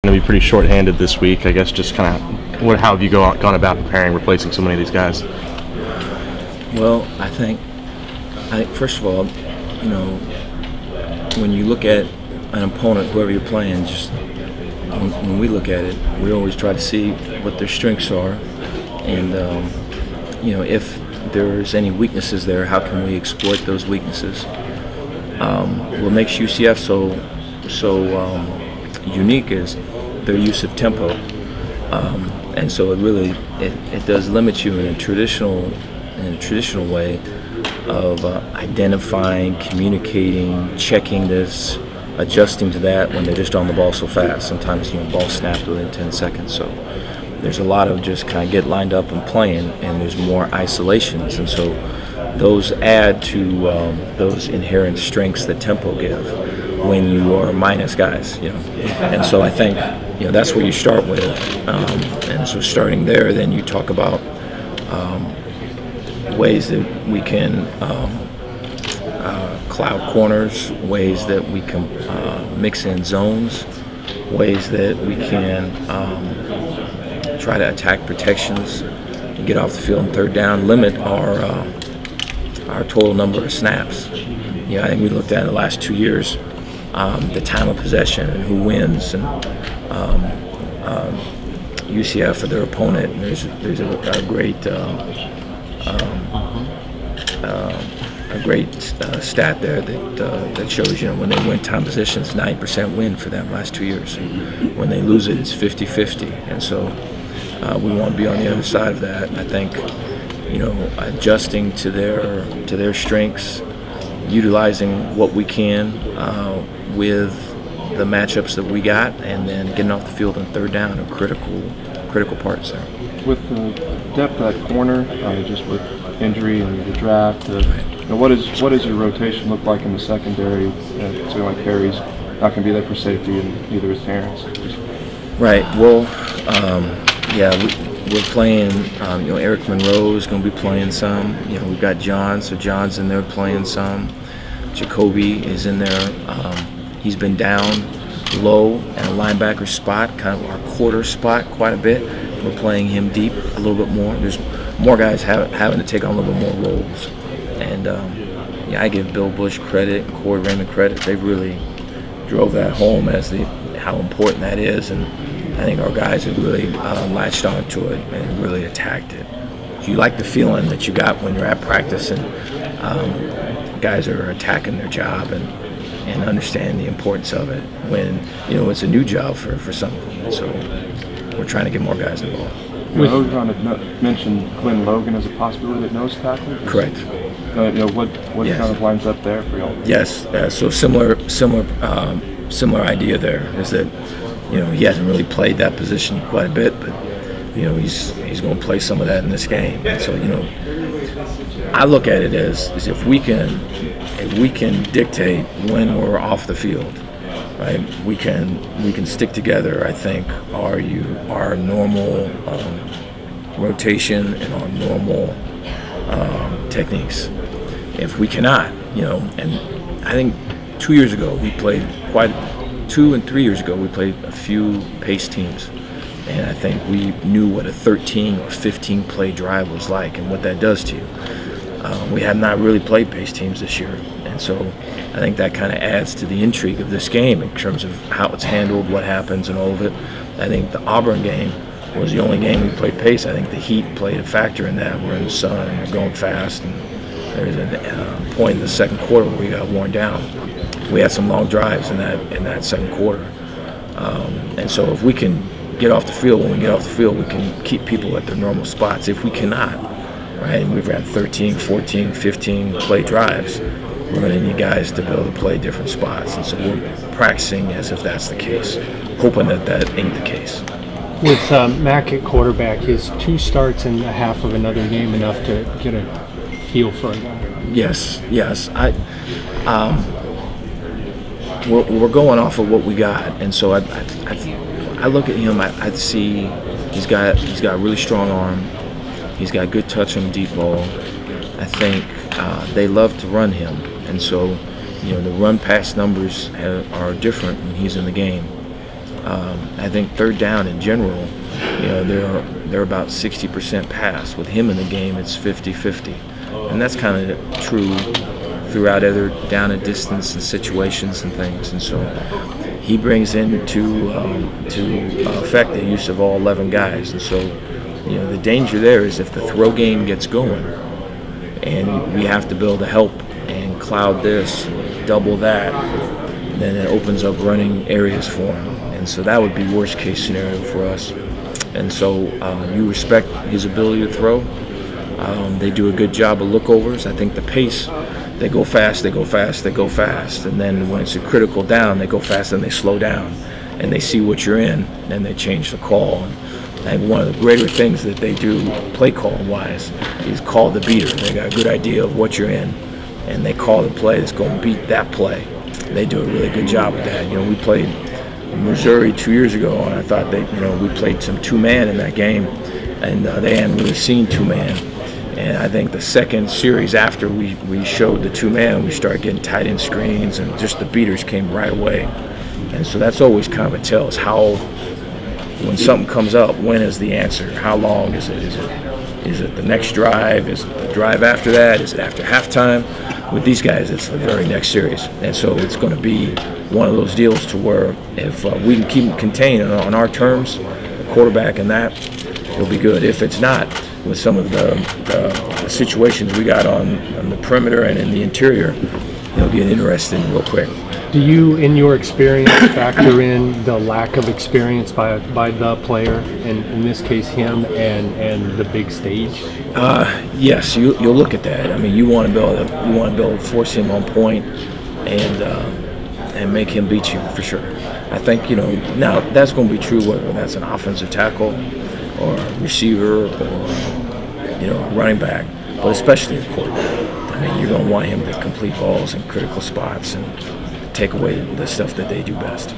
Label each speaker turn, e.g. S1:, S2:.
S1: going to be pretty short-handed this week. I guess just kind of how have you gone about preparing, replacing so many of these guys?
S2: Well, I think first of all, you know, when you look at an opponent, whoever you're playing, just when we look at it, we always try to see what their strengths are, and you know, if there's any weaknesses there, how can we exploit those weaknesses? What makes UCF so unique is their use of tempo, and so it does limit you in a traditional way of identifying, communicating, checking this, adjusting to that when they're just on the ball so fast. Sometimes, you know, ball snapped within 10 seconds. So there's a lot of just kind of get lined up and playing, and there's more isolations, and so those add to those inherent strengths that tempo give when you are minus guys, you know. And so I think, you know, that's where you start with, and so starting there, then you talk about ways that we can cloud corners, ways that we can mix in zones, ways that we can try to attack protections, get off the field on third down, limit our total number of snaps. You know, I think we looked at in the last 2 years the time of possession and who wins, and UCF or their opponent. And there's a great stat there that shows, you know, when they win time possession, it's 90% win for them last 2 years. When they lose it, it's 50-50, and so we want to be on the other side of that. And I think, you know, adjusting to their strengths, utilizing what we can with the matchups that we got, and then getting off the field on third down are critical parts there.
S3: With the depth at corner, just with injury and the draft, you know, what does your rotation look like in the secondary? So like Perry's not going to be there for safety, and neither is Terrence.
S2: Right. Well, yeah, we're playing. You know, Eric Monroe is going to be playing some. You know, we've got John, so John's in there playing some. Jacoby is in there. He's been down low in a linebacker spot, kind of our quarter spot, quite a bit. We're playing him deep a little bit more. There's more guys having to take on a little bit more roles. And yeah, I give Bill Bush credit and Corey Raymond credit. They really drove that home as how important that is, and I think our guys have really latched onto it and really attacked it. So you like the feeling that you got when you're at practice, and guys are attacking their job and understand the importance of it when, you know, it's a new job for some of them. And so we're trying to get more guys involved.
S3: Ogeron had mentioned Quinn Logan as a possibility at nose tackle.
S2: Correct.
S3: You know, what yes. kind of lines up there for y'all?
S2: Yes. So similar idea there is that, you know, he hasn't really played that position quite a bit, but, you know, he's going to play some of that in this game. And so, you know, I look at it as if we can dictate when we're off the field, right? We can stick together. I think our normal rotation and our normal techniques. If we cannot, you know, and I think 2 years ago we played 2 and 3 years ago we played a few pace teams, and I think we knew what a 13 or 15 play drive was like and what that does to you. We have not really played pace teams this year, and so I think that kind of adds to the intrigue of this game in terms of how it's handled, what happens, and all of it. I think the Auburn game was the only game we played pace. I think the heat played a factor in that. We're in the sun and we're going fast, and there's a point in the second quarter where we got worn down. We had some long drives in that second quarter, and so if we can get off the field, when we get off the field, we can keep people at their normal spots. If we cannot, right, and we've got 13, 14, 15 play drives, we're going to need guys to be able to play different spots. And so we're practicing as if that's the case, hoping that ain't the case.
S4: With Mack at quarterback, is 2 starts in a half of another game enough to get a feel for a guy?
S2: Yes. We're going off of what we got, and so I look at him. I see he's got a really strong arm. He's got good touch on the deep ball. I think they love to run him, and so, you know, the run pass numbers are different when he's in the game. I think third down in general, they're about 60% pass. With him in the game, it's 50-50, and that's kind of true throughout other down and distance and situations and things. And so he brings into effect the use of all 11 guys. And so the danger there is if the throw game gets going, and we have to be able to help and cloud this, double that, then it opens up running areas for him. And so that would be worst case scenario for us. And so you respect his ability to throw. They do a good job of lookovers. I think the pace, they go fast, they go fast, they go fast. And then when it's a critical down, they go fast and they slow down. And they see what you're in, and they change the call. And one of the greater things that they do, play call-wise, is call the beater. They got a good idea of what you're in, and they call the play that's going to beat that play. They do a really good job with that. We played Missouri 2 years ago, and I thought we played some two-man in that game, and they hadn't really seen two-man. And I think the second series after we showed the two-man, we started getting tight end screens, and just the beaters came right away. And so that's always kind of a tell, is how, when something comes up, when is the answer? How long is it? Is it the next drive? Is it the drive after that? Is it after halftime? With these guys, it's the very next series. And so it's going to be one of those deals to where if we can keep them contained on our terms, the quarterback and that, it'll be good. If it's not, with some of the situations we got on the perimeter and in the interior, it'll get interesting real quick.
S4: Do you, in your experience, factor in the lack of experience by the player, and in this case him, and the big stage?
S2: Yes, you'll look at that. I mean, you want to be able to force him on point and make him beat you for sure. I think now that's going to be true whether that's an offensive tackle or a receiver or a running back, but especially a quarterback. I mean, you're going to want him to complete balls in critical spots and take away the stuff that they do best.